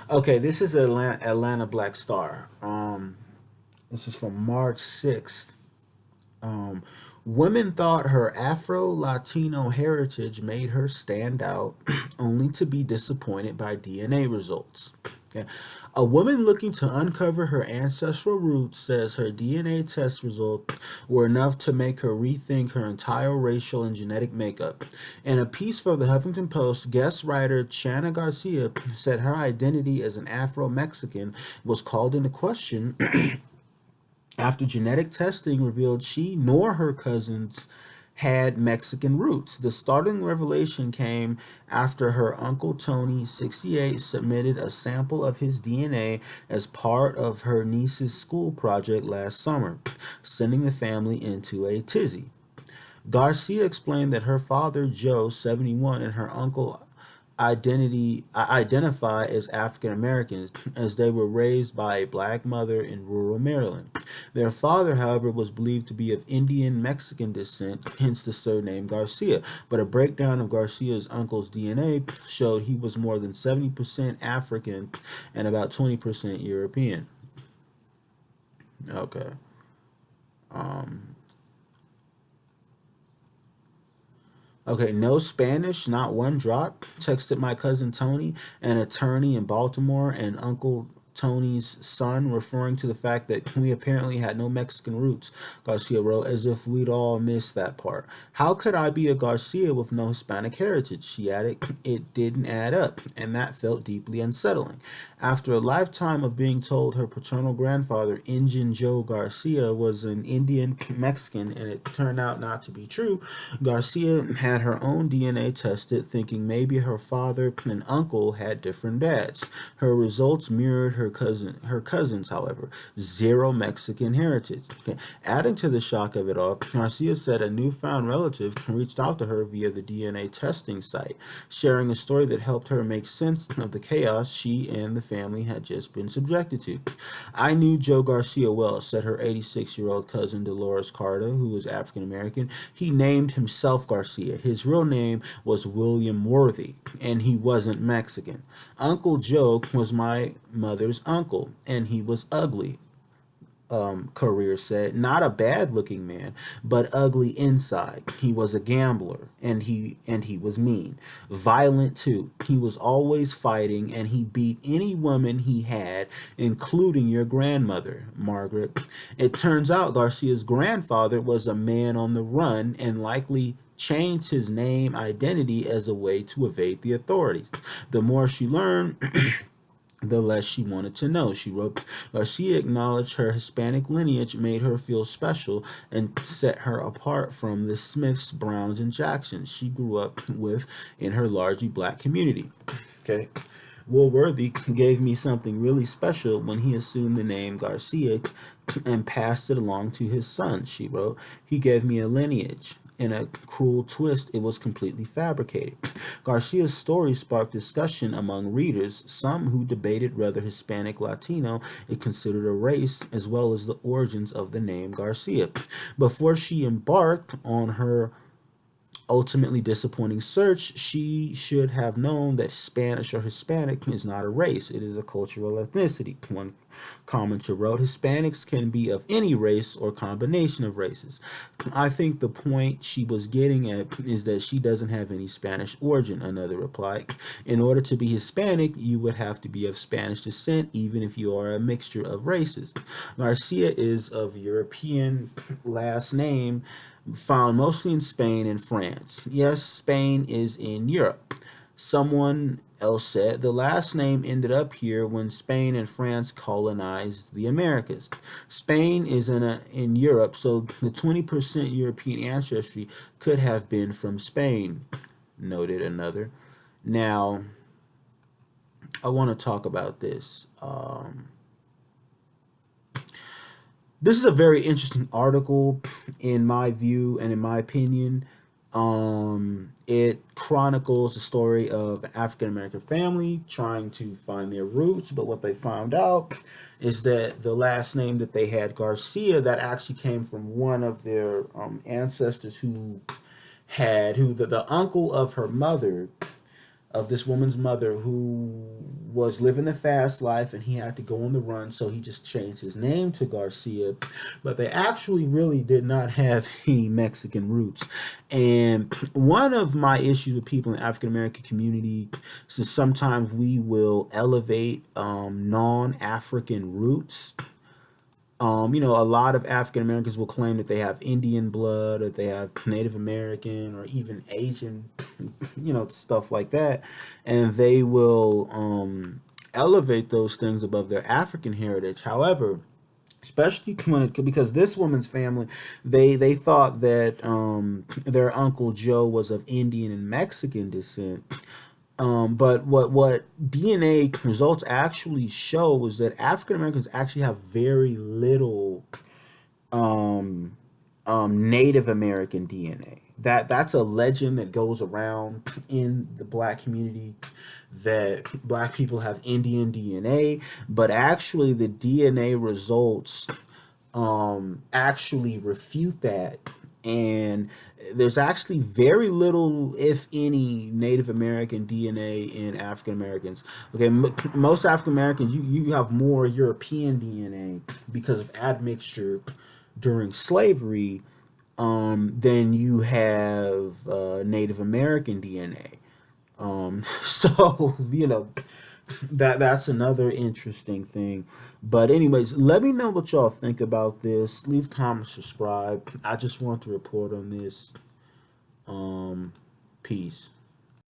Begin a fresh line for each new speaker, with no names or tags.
Okay, this is Atlanta Black Star. This is from March 6th. Um, Women thought her Afro Latino heritage made her stand out, only to be disappointed by DNA results. Okay. A woman looking to uncover her ancestral roots says her DNA test results were enough to make her rethink her entire racial and genetic makeup. In a piece for the Huffington Post, guest writer Chana Garcia said her identity as an Afro Mexican was called into question after genetic testing revealed she nor her cousins had Mexican roots. The startling revelation came after her uncle Tony, 68, submitted a sample of his DNA as part of her niece's school project last summer, sending the family into a tizzy. Garcia explained that her father, Joe, 71, and her uncle identify as African Americans as they were raised by a black mother in rural Maryland. Their father, however, was believed to be of Indian Mexican descent, hence the surname Garcia. But a breakdown of Garcia's uncle's DNA showed he was more than 70% African and about 20% European. Okay. Um, Okay, no Spanish, not one drop. Texted my cousin Tony, an attorney in Baltimore, and Uncle Tony's son, referring to the fact that we apparently had no Mexican roots, Garcia wrote, as if we'd all missed that part. How could I be a Garcia with no Hispanic heritage? She added. It didn't add up, and that felt deeply unsettling. After a lifetime of being told her paternal grandfather, Injun Joe Garcia, was an Indian Mexican, and it turned out not to be true, Garcia had her own DNA tested, thinking maybe her father and uncle had different dads. Her results mirrored her cousins, however. Zero Mexican heritage. Okay. Adding to the shock of it all, Garcia said a newfound relative reached out to her via the DNA testing site, sharing a story that helped her make sense of the chaos she and the family had just been subjected to. I knew Joe Garcia well, said her 86-year-old cousin Dolores Carter, who was African American. He named himself Garcia. His real name was William Worthy, and he wasn't Mexican. Uncle Joe was my mother's uncle, and he was ugly. Career said, not a bad looking man, but ugly inside. He was a gambler, and he was mean, violent too. He was always fighting, and he beat any woman he had, including your grandmother, Margaret. It turns out Garcia's grandfather was a man on the run and likely changed his name identity as a way to evade the authorities. The more she learned, the less she wanted to know. She wrote, Garcia acknowledged her Hispanic lineage made her feel special and set her apart from the Smiths, Browns, and Jacksons she grew up with in her largely black community. Okay. Woolworthy gave me something really special when he assumed the name Garcia and passed it along to his son, she wrote. He gave me a lineage. In a cruel twist, it was completely fabricated. Garcia's story sparked discussion among readers, some who debated whether Hispanic Latino is considered a race, as well as the origins of the name Garcia. Before she embarked on her ultimately disappointing search, she should have known that Spanish or Hispanic is not a race, it is a cultural ethnicity. One commenter wrote, Hispanics can be of any race or combination of races. I think the point she was getting at is that she doesn't have any Spanish origin, another replied. In order to be Hispanic, you would have to be of Spanish descent, even if you are a mixture of races. Garcia is of European last name, found mostly in Spain and France. Yes, Spain is in Europe. Someone else said the last name ended up here when Spain and France colonized the Americas. Spain is in Europe, so the 20% European ancestry could have been from Spain, noted another. Now, I want to talk about this. This is a very interesting article, in my view and in my opinion. It chronicles the story of an African American family trying to find their roots, but what they found out is that the last name that they had, Garcia, that actually came from one of their ancestors who the uncle of her mother, of this woman's mother, who was living the fast life and he had to go on the run, so he just changed his name to Garcia. But they actually really did not have any Mexican roots. And one of my issues with people in the African American community is that sometimes we will elevate non African roots. A lot of African Americans will claim that they have Indian blood, or they have Native American, or even Asian, stuff like that, and they will elevate those things above their African heritage. However, especially because this woman's family, they thought that their uncle Joe was of Indian and Mexican descent. But what DNA results actually show is that African Americans actually have very little um, Native American DNA. That's a legend that goes around in the black community, that black people have Indian DNA, but actually the DNA results actually refute that. And there's actually very little, if any, Native American DNA in African Americans. Okay, most African Americans, you have more European DNA because of admixture during slavery, than you have Native American DNA. So that's another interesting thing. But anyways, let me know what y'all think about this. Leave comments, subscribe. I just want to report on this. Peace.